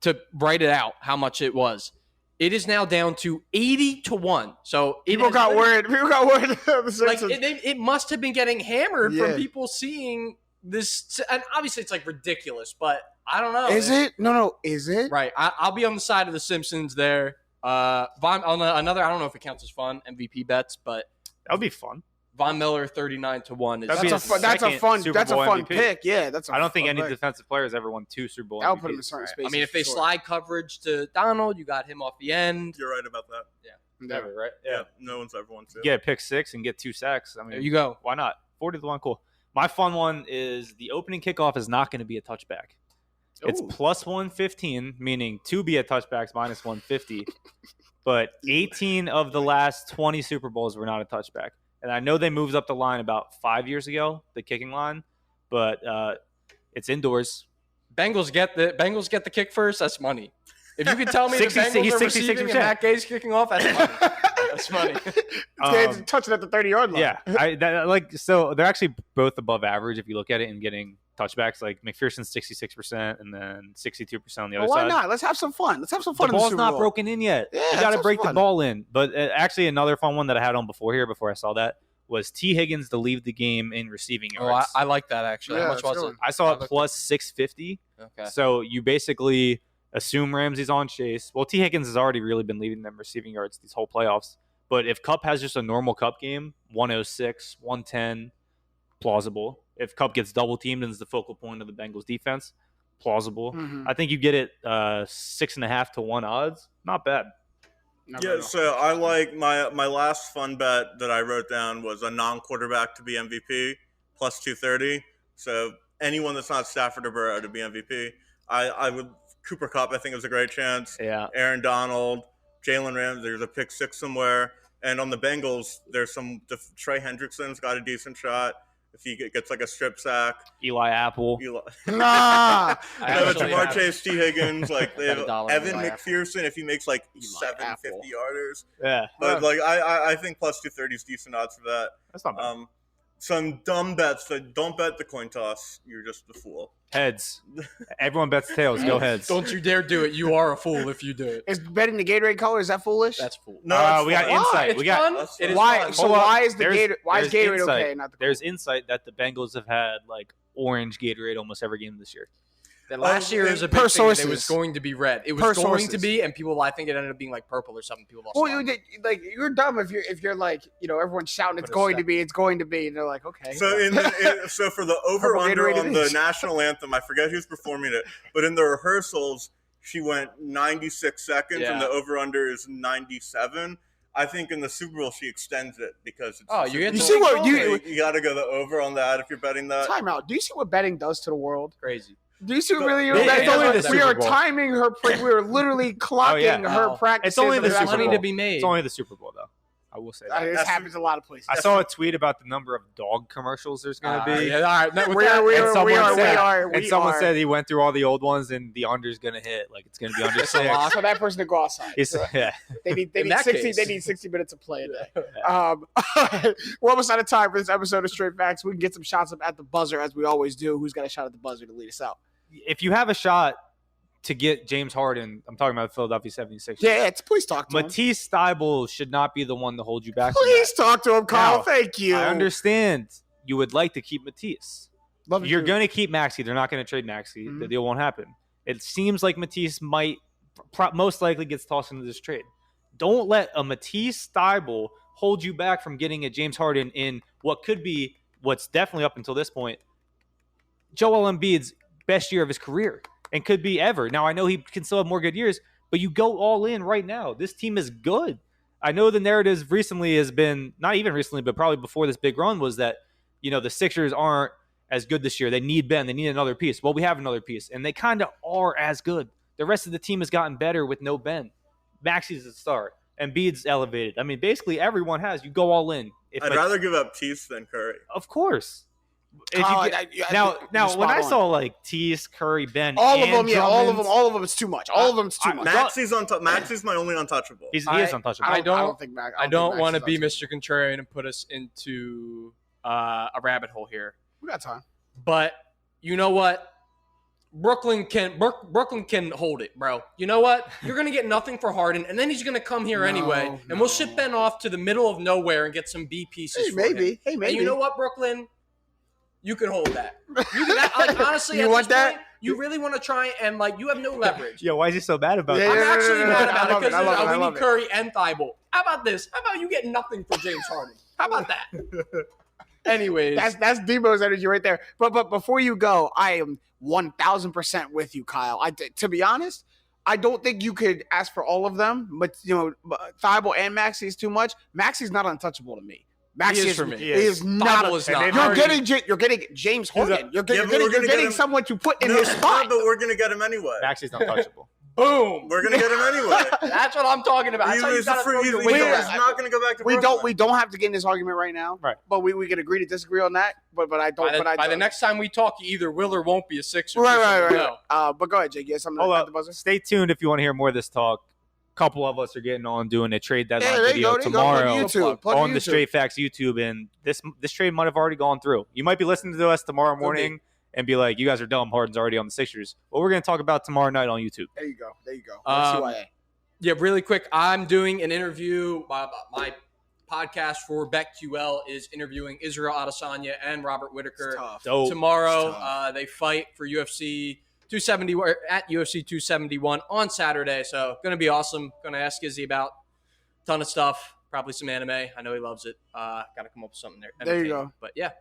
to write it out how much it was. It is now down to 80-1. So People got worried. People got worried. The like Simpsons. it must have been getting hammered Yeah. from people seeing this, and obviously it's like ridiculous, but I don't know. Is it? No. Is it? Right? I'll be on the side of the Simpsons there. On another, I don't know if it counts as fun MVP bets, but That would be fun. Von Miller 39-1 is That'd be That's his a second fun. Super That's a Bowl fun MVP. pick. Yeah, that's. I don't think fun any pick. defensive player has ever won 2 Super Bowl That'll put him in MVPs. certain I spaces. mean, if they for sure. slide coverage to Donald, you got him off the end. You're right about that. Never, right? Yeah. No one's ever won 2. Get a pick 6 and get 2 sacks. I mean, There you go. why not? 40-1, cool. My fun one is the opening kickoff is not going to be a touchback. It's Ooh. plus 115, meaning to be a touchback's minus 150. But 18 of the last 20 Super Bowls were not a touchback. And I know they moved up the line about 5 years ago, the kicking line, but it's indoors. Bengals get the kick first. That's money. If you could tell me the 66 Bengals he's are receiving 66%. and Matt Gay's kicking off, that's money. That's money. It's touching at the 30-yard line. Yeah, so they're actually both above average if you look at it and getting touchbacks. Like McPherson's 66% and then 62% on the other Well, why side. not? Let's have some fun. Let's have some The fun. in ball's Super not Bowl. broken in yet. Yeah, You let's got to have break some the fun. ball in. But actually, another fun one that I had on before I saw that was T. Higgins to leave the game in receiving Oh, yards. I like that actually. Yeah, How much that's was a it? good I saw I it looked plus 650. Okay. So you basically assume Ramsey's on Chase. Well, T. Higgins has already really been leading them receiving yards these whole playoffs. But if Kupp has just a normal Kupp game, 106, 110, plausible. If Kupp gets double teamed and is the focal point of the Bengals defense, plausible. Mhm. I think you get it 6.5-1 odds. Not bad. Never Yeah, know. so I like my last fun bet that I wrote down was a non-quarterback to be MVP plus 230. So anyone that's not Stafford or Burrow to be MVP. I would Cooper Kupp. I think is a great chance. Yeah. Aaron Donald, Jalen Ramsey. There's a pick 6 somewhere, and on the Bengals, there's some. Trey Hendrickson's got a decent shot if he gets like a strip sack. Eli Apple. Eli, Nah. I no, it's actually Jamar have- Chase, T. Higgins, like they Got have a dollar on Evan Eli Apple. McPherson if he makes like Eli 750 Apple. yarders. Yeah. But like I think plus 230 is decent odds for that. That's not bad. some dumb bets that don't bet the coin toss. You're just a fool. Heads. Everyone bets tails. Go heads. Don't you dare do it. You are a fool if you do it. Is betting the Gatorade color, is that foolish? That's fool. No, we got fun. insight. It's We got fun. That's It is why? fun. So Hold on. why is There's Gatorade insight. okay? Not the There's insight that the Bengals have had like orange Gatorade almost every game this year. That last year was a big per thing that it was sources. going to be red. It was Per going to sources. be, and people, I think it ended up being like purple or something. People lost. Well, count. you're dumb if you're like, everyone's shouting it's Put a going step. to be, it's going to be, and they're like, okay. So so for the over under Gatorade it on the is. national anthem, I forget who's performing it, but in the rehearsals, she went 96 seconds, Yeah. and the over under is 97. I think in the Super Bowl she extends it because it's Oh, the you Super get You Bowl. see what So you got to go the over on that if you're betting that. Time out. Do you see what betting does to the world? Crazy. Do you see what But- really Yeah, betting it's only does? the We Super are Bowl. timing her. We are literally clocking yeah. her Wow. practices. It's only the of Super money Bowl. to be made. It's only the Super Bowl though. I will say that. This That's- happens a lot of places. I saw a tweet about the number of dog commercials there's going to be. Yeah, all right. No, with We that, are- we And are- someone we are- said- we are- And we someone are- said he went through all the old ones and the under's going to hit. Like it's going to be under It's a 6. lock. for that person to go outside. It's, yeah. They need In that 60. case. They need 60 minutes of play a day. We're almost out of time for this episode of Straight Facts. We can get some shots up at the buzzer as we always do. Who's got a shot at the buzzer to lead us out? If you have a shot to get James Harden, I'm talking about the Philadelphia 76ers. Yeah, please talk to him. Matisse Thybulle should not be the one to hold you back. from Please talk to him, Kyle. Now, Thank you. that. I understand you would like to keep Matisse. Love You're you. going to keep Maxey. They're not going to trade Maxey. Mhm. The deal won't happen. It seems like Matisse might most likely gets tossed into this trade. Don't let a Matisse Thybulle hold you back from getting a James Harden in what could be, what's definitely up until this point, Joel Embiid's best year of his career and could be ever. Now, I know he can still have more good years, but you go all in right now. This team is good. I know the narrative recently has been, not even recently, but probably before this big run, was that, the Sixers aren't as good this year. They need Ben. They need another piece. Well, we have another piece, and they kind of are as good. The rest of the team has gotten better with no Ben. Maxey's a star. Embiid's elevated. I mean, basically everyone has. You go all in. I'd rather give up Tease than Curry. Of course. If you Kyle, get- you're now, when spot I on. saw like Tease, Curry, Ben, all of and them, all of Drummond, them, it's too much. All of them, it's too much. Maxey's my only untouchable. he is I- untouchable. I don't I want to be Max is Mr. Contrarian and put us into a rabbit hole here. We got time. But you know what? Brooklyn can hold it, bro. You know what? You're gonna get nothing for Harden, and then he's gonna come here anyway, and we'll ship Ben off to the middle of nowhere and get some B pieces. Hey, for maybe. him. Hey, maybe. And you know what, Brooklyn? You can hold that. You can, like, honestly, You at want this that? point, you really want to try and you have no leverage. Yo, why is he so bad about Yeah, that? I'm actually yeah, mad I about it love it, because I love it, I we love need it. Curry and Thibault. How about this? How about you get nothing for James Harden? How about that? Anyways, That's Debo's energy right there. But before you go, I am 1,000% with you, Kyle. To be honest, I don't think you could ask for all of them. But Thibault and Maxey is too much. Maxey's not untouchable to me. Maxey He is for me. He is not. Thibault is and not. then You're getting James Harden. You're Yeah, but we're gonna get getting him- someone to put in No, his spot. but we're gonna get him anyway. Maxey's not touchable. boom. We're gonna get him anyway. That's what I'm talking about. That's how you He's gotta throw your free- weight he's around. not gonna go back to We Brooklyn. don't have to get in this argument right now. Right. But we can agree to disagree on that. But I don't. By the next time we talk, you either will or won't be a Sixer. Right. No. But go ahead, Jake. You have something Hold at up. the buzzer? Stay tuned if you want to hear more of this talk. Couple of us are getting on doing a trade deadline Yeah, there you video go. There you go. tomorrow Plug YouTube. Plug on the YouTube. Straight Facts YouTube, and this trade might have already gone through. You might be listening to us tomorrow morning and be like, "You guys are dumb. Harden's already on the Sixers." Well, we're going to talk about tomorrow night on YouTube. There you go. Um, CYA. Yeah, really quick. I'm doing an interview. My podcast for BetQL is interviewing Israel Adesanya and Robert Whitaker. Tough. Dope. Tomorrow, It's tough. they fight for UFC 270 or at UFC 271 on Saturday. So going to be awesome. Going to ask Izzy about a ton of stuff. Probably some anime. I know he loves it. Got to come up with something there. There you entertaining. go. But yeah,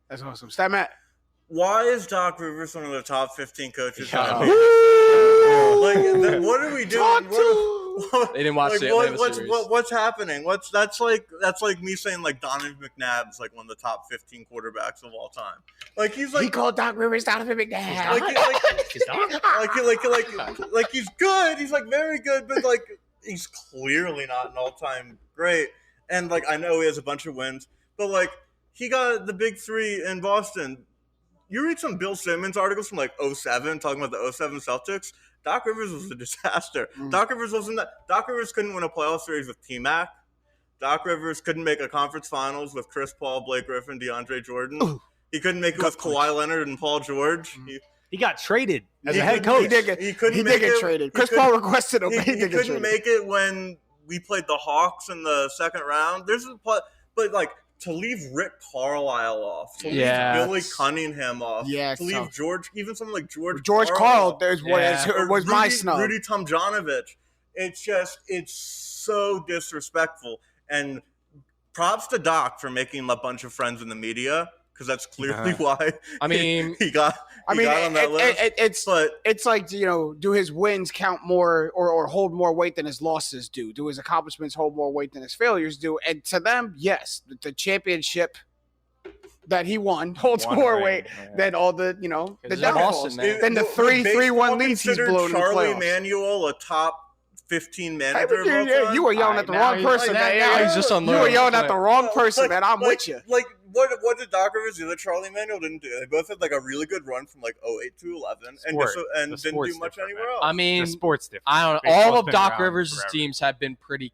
That's awesome. Stat Matt. Why is Doc Rivers one of the top 15 coaches? Yeah. in the NBA? Like, what are we doing? Talk What- they didn't watch like, the what- Atlanta series. what's happening? That's like me saying like Donovan McNabb's like one of the top 15 quarterbacks of all time. Like he's He like called Doc Rivers Donovan McNabb. like he's good. He's like very good, but like he's clearly not an all-time great. And like I know he has a bunch of wins, but like he got the big three in Boston. You read some Bill Simmons articles from like 07 talking about the 07 Celtics. Doc Rivers was a disaster. Mm. Doc Rivers wasn't that. Doc Rivers couldn't win a playoff series with T-Mac. Doc Rivers couldn't make a conference finals with Chris Paul, Blake Griffin, DeAndre Jordan. He couldn't make it with Kawhi Leonard and Paul George. He got traded as He a head couldn't- coach. He couldn't He make did get it. traded. he Chris couldn't- Paul requested him, He, but he he did get couldn't traded. make it when we played the Hawks in the second round. But like to leave Rick Carlisle off, to Yeah. leave Billy Cunningham off, Yeah, to leave so- George, even someone like George Carl, off, there's Yeah. was my snub. Rudy Tomjanovich. It's so disrespectful. And props to Doc for making a bunch of friends in the media, because that's clearly why. I mean, he got on that list. It's like, do his wins count more or hold more weight than his losses do? Do his accomplishments hold more weight than his failures do? And to them, yes, the championship that he won holds more weight than all the the It's Boston, downfalls. man. Then the 3-3-1 leads he's considered blown in the Charlie playoffs. Manuel a top 15 Hey, manager but of all time? you were yelling at the wrong person, man. Now he's just You unloading. were yelling at the wrong Well, person, like- man. I'm like- with you. Like, what did Doc Rivers do that Charlie Manuel didn't do? They both had like a really good run from like 08 to 11 and Sport. and The didn't sport's do much different, anywhere man. else. I mean, The sport's different. I don't know. Baseball's All of been Doc around Rivers' forever. teams have been pretty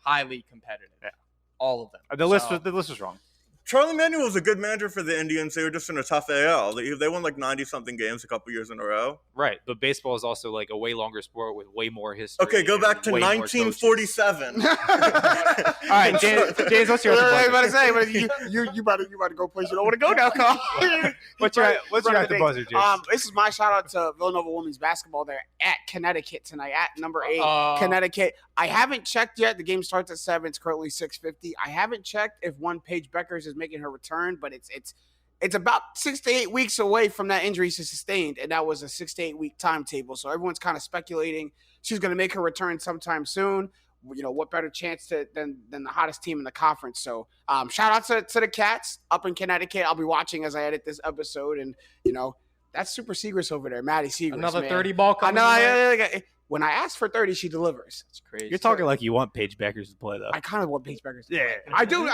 highly competitive. Yeah. All of them. The list So- was wrong. Charlie Manuel was a good manager for the Indians. They were just in a tough AL. They won like 90-something games a couple years in a row. Right, but baseball is also like a way longer sport with way more history. Okay, go back to and way more coaches. 1947. All right, James, what's your I other was buzzer? about to say, but you about to go place you don't want to go now, Carl. What's your at the buzzer, James? This is my shout out to Villanova women's basketball. They're at Connecticut tonight, at number 8, Connecticut. I haven't checked yet. The game starts at 7. It's currently 6:50. I haven't checked if one Paige Beckers is making her return, but it's about 6 to 8 weeks away from that injury she sustained, and that was a 6 to 8 week timetable. So everyone's kind of speculating she's going to make her return sometime soon. What better chance than the hottest team in the conference? So shout out to the Cats up in Connecticut. I'll be watching as I edit this episode, and that's Super Segrist over there, Maddie Segrist. Another man. 30 ball I coming. know. When I ask for 30, she delivers. It's crazy. You're talking like you want Paige Beckers to play, though. I kind of want Paige Beckers. Yeah. I do.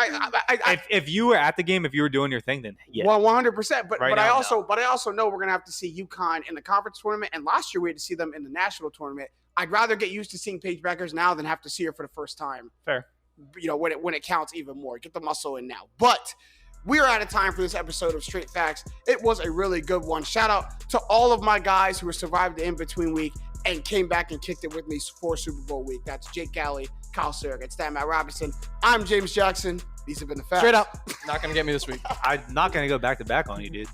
If you were at the game, if you were doing your thing, then yeah. 100%. But Right but I now, also know we're gonna have to see UConn in the conference tournament, and last year we had to see them in the national tournament. I'd rather get used to seeing Paige Beckers now than have to see her for the first time. Fair. When it counts even more. Get the muscle in now. But we are out of time for this episode of Straight Facts. It was a really good one. Shout out to all of my guys who survived the in-between week and came back and kicked it with me for Super Bowl week. That's Jake Galley, Kyle Surratt, Stan Matt Robinson. I'm James Jackson. These have been the facts. Straight up. Not going to get me this week. I'm not going to go back to back on you, dude.